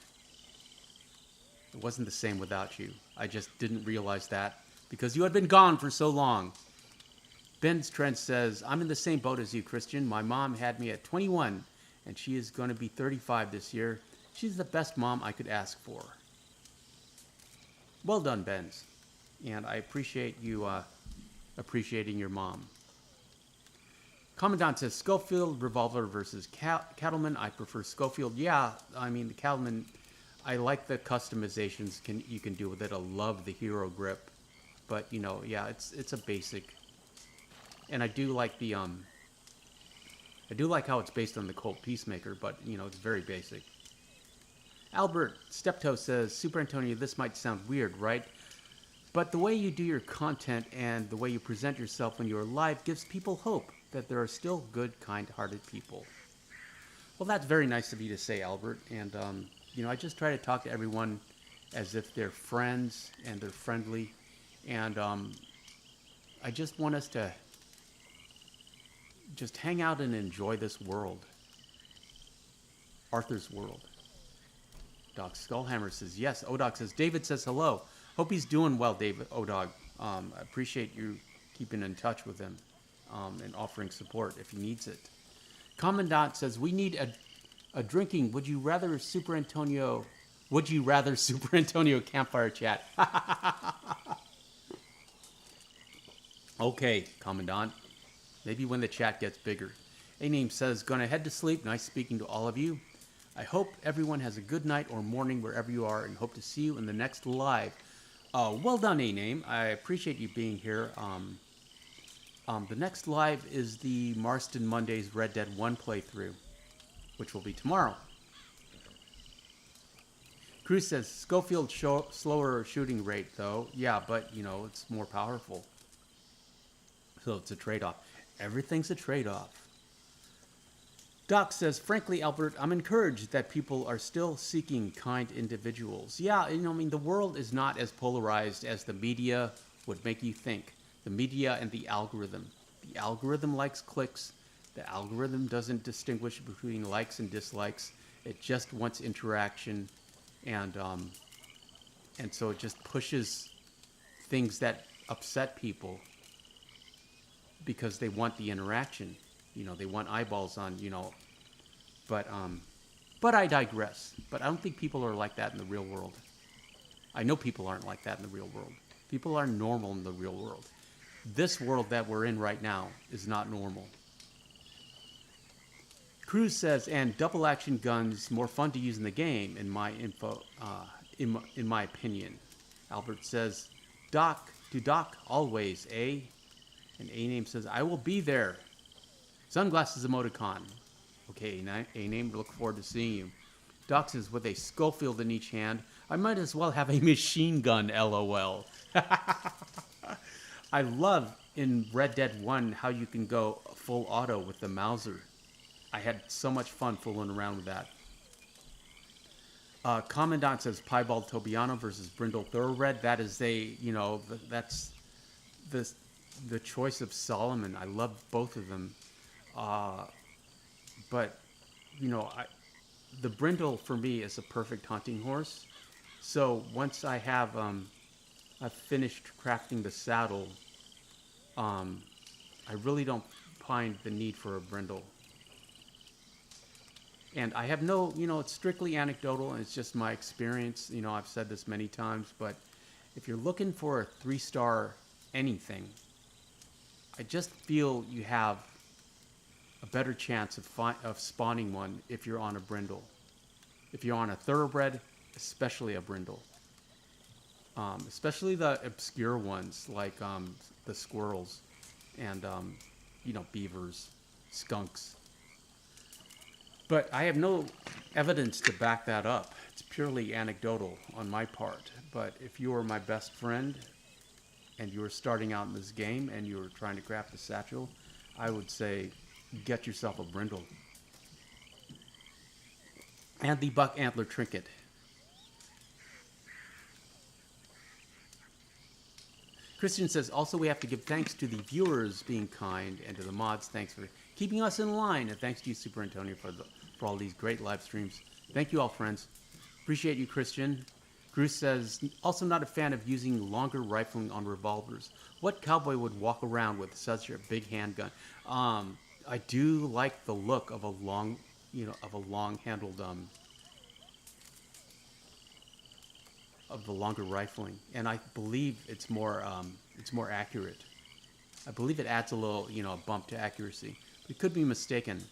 It wasn't the same without you. I just didn't realize that because you had been gone for so long. Ben's Trent says, I'm in the same boat as you, Christian. My mom had me at 21, and she is going to be 35 this year. She's the best mom I could ask for. Well done, Benz. And I appreciate you appreciating your mom. Commandant says, Schofield revolver versus Cattleman. I prefer Schofield. Yeah, I mean, the Cattleman, I like the customizations you can do with it. I love the hero grip. But, you know, yeah, it's a basic. And I do like the, I do like how it's based on the Colt Peacemaker, but, you know, it's very basic. Albert Steptoe says, Super Antonio, this might sound weird, right? But the way you do your content and the way you present yourself when you're live gives people hope that there are still good, kind-hearted people. Well, that's very nice of you to say, Albert. And, you know, I just try to talk to everyone as if they're friends and they're friendly. And I just want us to just hang out and enjoy this world. Arthur's world. Doc Skullhammer says, yes. Odog says, David says hello. Hope he's doing well, David. Odog. I appreciate you keeping in touch with him and offering support if he needs it. Commandant says, we need a drinking. Would you rather Super Antonio campfire chat? Okay, Commandant. Maybe when the chat gets bigger. A-Name says, gonna head to sleep. Nice speaking to all of you. I hope everyone has a good night or morning wherever you are, and hope to see you in the next live. Well done, A-Name. I appreciate you being here. The next live is the Marston Mondays Red Dead 1 playthrough, which will be tomorrow. Cruz says, Schofield slower shooting rate, though. Yeah, but, you know, it's more powerful. So it's a trade-off. Everything's a trade-off. Doc says, frankly, Albert, I'm encouraged that people are still seeking kind individuals. Yeah, you know, I mean, the world is not as polarized as the media would make you think. The media and the algorithm. The algorithm likes clicks. The algorithm doesn't distinguish between likes and dislikes. It just wants interaction. And so it just pushes things that upset people because they want the interaction. You know, they want eyeballs on, you know, but I digress. But I don't think people are like that in the real world. I know people aren't like that in the real world. People are normal in the real world. This world that we're in right now is not normal. Cruz says, and double action guns more fun to use in the game, in my in my opinion. Albert says, Doc to Doc always, eh? And A-Name says, I will be there. Sunglasses emoticon. Okay, a name to look forward to seeing you. Doc says, with a Schofield in each hand, I might as well have a machine gun, lol. I love in Red Dead 1 how you can go full auto with the Mauser. I had so much fun fooling around with that. Commandant says Piebald Tobiano versus Brindle Thoroughbred. That is that's the choice of Solomon. I love both of them. But, the Brindle for me is a perfect hunting horse. So once I have I've finished crafting the saddle, I really don't find the need for a Brindle. And I have no, it's strictly anecdotal and it's just my experience. I've said this many times, but if you're looking for a 3-star anything, I just feel you have a better chance of spawning one if you're on a Brindle. If you're on a Thoroughbred, especially a Brindle. Especially the obscure ones like the squirrels and, beavers, skunks. But I have no evidence to back that up. It's purely anecdotal on my part. But if you are my best friend and you are starting out in this game and you are trying to craft a satchel, I would say get yourself a Brindle. And the buck antler trinket. Christian says, also we have to give thanks to the viewers being kind and to the mods. Thanks for keeping us in line. And thanks to you, Super Antonio, for all these great live streams. Thank you all, friends. Appreciate you, Christian. Bruce says, also not a fan of using longer rifling on revolvers. What cowboy would walk around with such a big handgun? I do like the look of a long-handled, of the longer rifling, and I believe it's more accurate. I believe it adds a little, a bump to accuracy. It could be mistaken.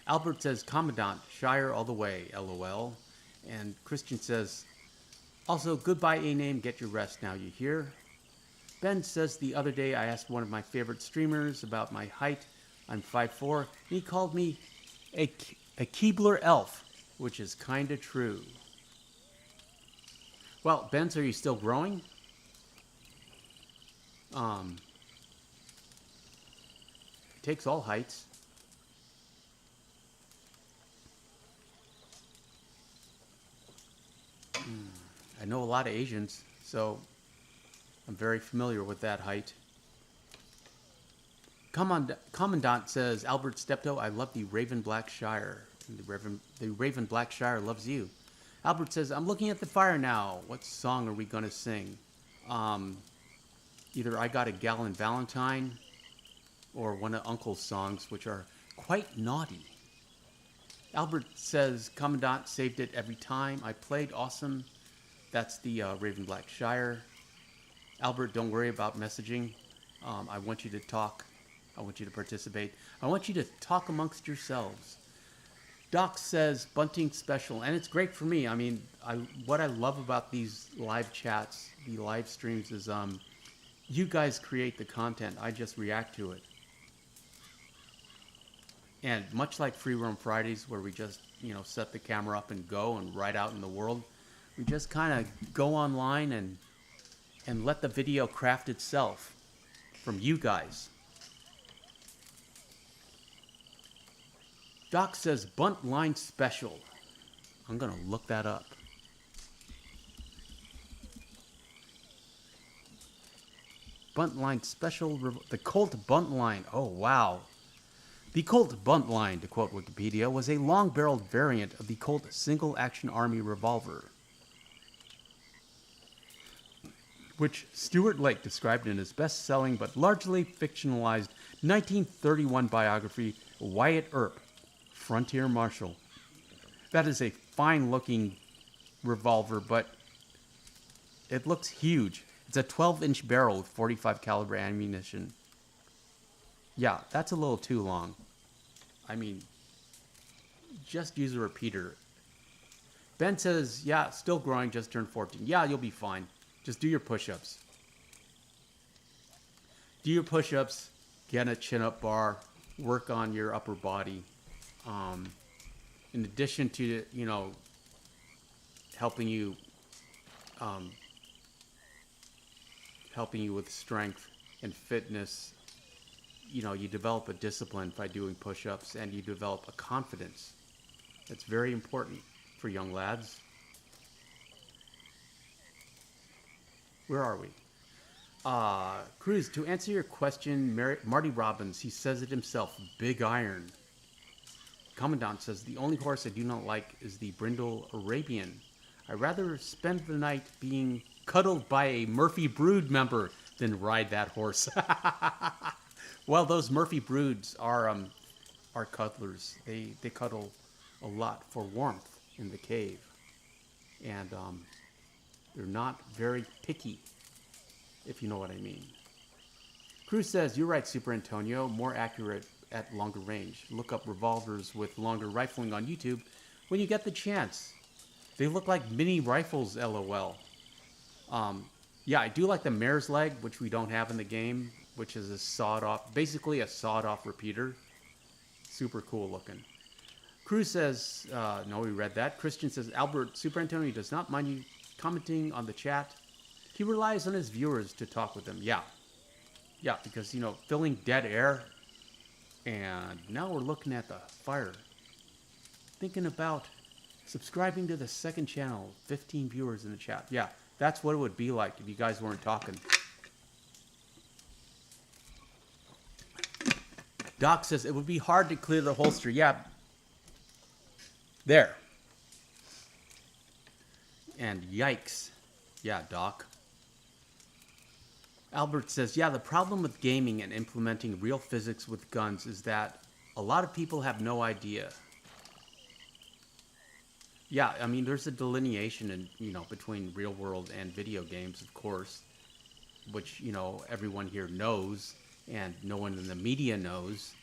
Albert says, Commandant, Shire all the way, lol. And Christian says, also, goodbye, A-Name, get your rest now, you hear? Ben says, the other day I asked one of my favorite streamers about my height. I'm 5'4", and he called me a Keebler elf, which is kinda true. Well, Benz, are you still growing? It takes all heights. I know a lot of Asians, so I'm very familiar with that height. Commandant says, Albert Steptoe, I love the Raven Black Shire. The Raven Black Shire loves you. Albert says, I'm looking at the fire now. What song are we going to sing? Either I Got a Gallon Valentine or one of Uncle's songs, which are quite naughty. Albert says, Commandant saved it every time I played. Awesome. That's the Raven Black Shire. Albert, don't worry about messaging. I want you to talk. I want you to participate. I want you to talk amongst yourselves. Doc says, Bunting special, and it's great for me. I mean, what I love about these live chats, the live streams, is you guys create the content. I just react to it. And much like Free Roam Fridays, where we just, set the camera up and go and ride out in the world, we just kind of go online and let the video craft itself from you guys. Doc says bunt line special. I'm going to look that up. Bunt line special. The Colt bunt line. Oh, wow. The Colt bunt line, to quote Wikipedia, was a long-barreled variant of the Colt single-action army revolver, which Stuart Lake described in his best-selling but largely fictionalized 1931 biography, Wyatt Earp, Frontier Marshal. That is a fine-looking revolver, but it looks huge. It's a 12-inch barrel with 45 caliber ammunition. Yeah, that's a little too long. I mean, just use a repeater. Ben says, yeah, still growing, just turned 14. Yeah, you'll be fine. Just do your push-ups. Do your push-ups, get a chin-up bar, work on your upper body. In addition to, helping you with strength and fitness, you develop a discipline by doing push-ups, and you develop a confidence. That's very important for young lads. Where are we? Cruz, to answer your question, Marty Robbins, he says it himself, Big Iron. Commandant says, the only horse I do not like is the brindle Arabian. I'd rather spend the night being cuddled by a Murphy Brood member than ride that horse. Well, those Murphy Broods are cuddlers. They cuddle a lot for warmth in the cave. And they're not very picky, if you know what I mean. Cruz says, you're right, Super Antonio, more accurate at longer range. Look up revolvers with longer rifling on YouTube when you get the chance. They look like mini rifles, LOL. Yeah, I do like the mare's leg, which we don't have in the game, which is basically a sawed-off repeater. Super cool looking. Cruz says, no, we read that. Christian says, Albert, Super Antonio does not mind you commenting on the chat. He relies on his viewers to talk with them. Yeah. Yeah, because, filling dead air. And now we're looking at the fire. Thinking about subscribing to the second channel. 15 viewers in the chat. Yeah, that's what it would be like if you guys weren't talking. Doc says, it would be hard to clear the holster. Yeah. There. And yikes. Yeah, Doc. Albert says, yeah, the problem with gaming and implementing real physics with guns is that a lot of people have no idea. Yeah, I mean, there's a delineation between real world and video games, of course, which, everyone here knows and no one in the media knows.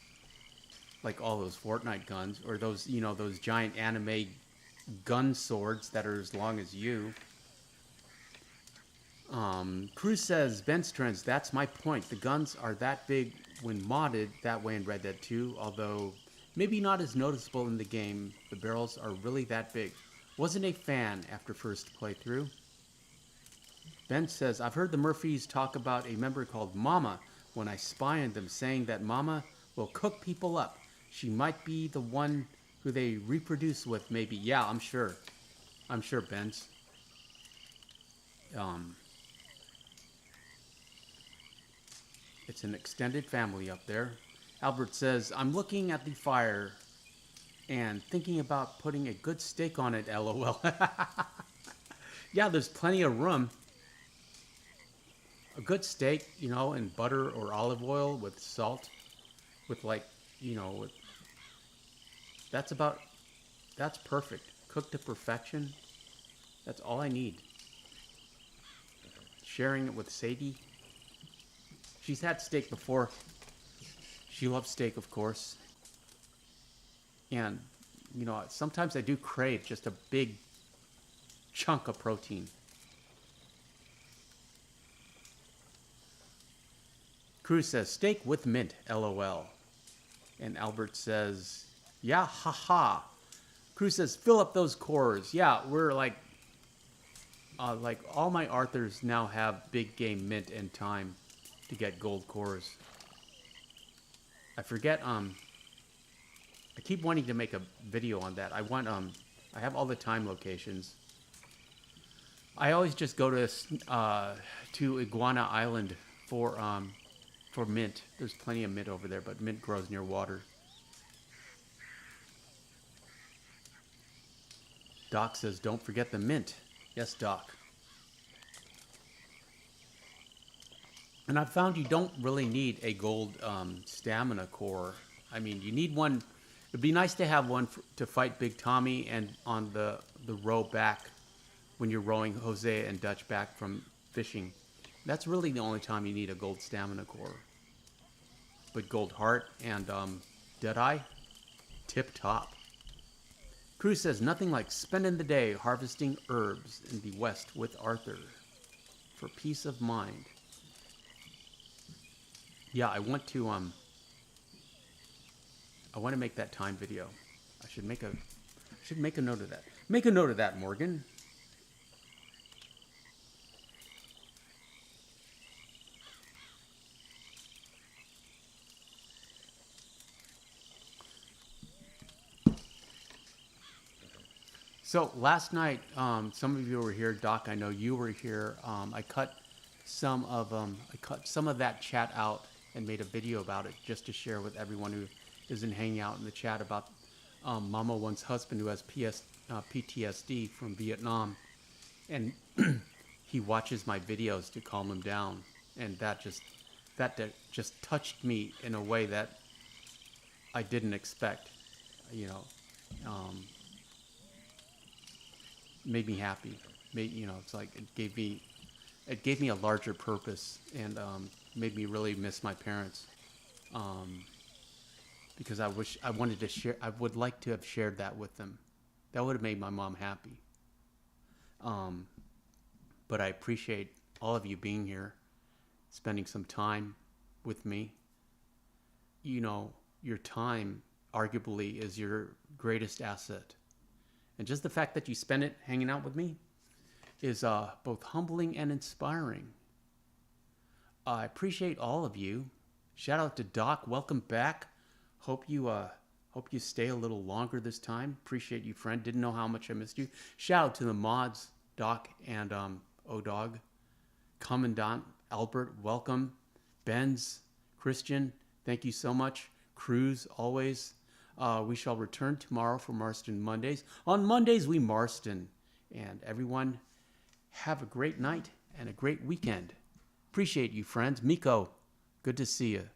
Like all those Fortnite guns or those, those giant anime gun swords that are as long as you. Cruz says, Ben's Trends, that's my point. The guns are that big when modded that way in Red Dead 2, although maybe not as noticeable in the game. The barrels are really that big. Wasn't a fan after first playthrough. Ben says, I've heard the Murphys talk about a member called Mama when I spy on them, saying that Mama will cook people up. She might be the one who they reproduce with, maybe. Yeah, I'm sure. I'm sure, Ben's. It's an extended family up there. Albert says, I'm looking at the fire and thinking about putting a good steak on it, LOL. Yeah, there's plenty of room. A good steak, in butter or olive oil with salt, with that's perfect. Cooked to perfection. That's all I need. Sharing it with Sadie. She's had steak before. She loves steak, of course. And, sometimes I do crave just a big chunk of protein. Cruz says, steak with mint, LOL. And Albert says, yeah, haha. Cruz says, fill up those cores. Yeah, we're like all my Arthurs now have big game mint and time to get gold cores. I forget, I keep wanting to make a video on that. I have all the time locations. I always just go to Iguana Island for mint. There's plenty of mint over there, but mint grows near water. Doc says, don't forget the mint. Yes, Doc. And I've found you don't really need a gold stamina core. I mean, you need one. It'd be nice to have one to fight Big Tommy and on the row back when you're rowing Jose and Dutch back from fishing. That's really the only time you need a gold stamina core. But gold heart and Deadeye, tip top. Cruz says, nothing like spending the day harvesting herbs in the West with Arthur for peace of mind. Yeah, I went to I want to make that time video. I should make a note of that. Make a note of that, Morgan. So last night, some of you were here. Doc, I know you were here. I cut some of that chat out and made a video about it just to share with everyone who isn't hanging out in the chat about Mama One's husband who has PTSD from Vietnam, and he watches my videos to calm him down, and that just touched me in a way that I didn't expect. You know. Made me happy. It's like it gave me a larger purpose, and made me really miss my parents. Because I would like to have shared that with them. That would have made my mom happy. But I appreciate all of you being here, spending some time with me. Your time arguably is your greatest asset. And just the fact that you spend it hanging out with me is both humbling and inspiring. I appreciate all of you. Shout out to Doc. Welcome back. Hope you stay a little longer this time. Appreciate you, friend. Didn't know how much I missed you. Shout out to the mods, Doc and O-Dog. Commandant Albert, welcome. Benz, Christian, thank you so much. Cruz, always. We shall return tomorrow for Marston Mondays. On Mondays, we Marston. And everyone, have a great night and a great weekend. Appreciate you, friends. Miko, good to see you.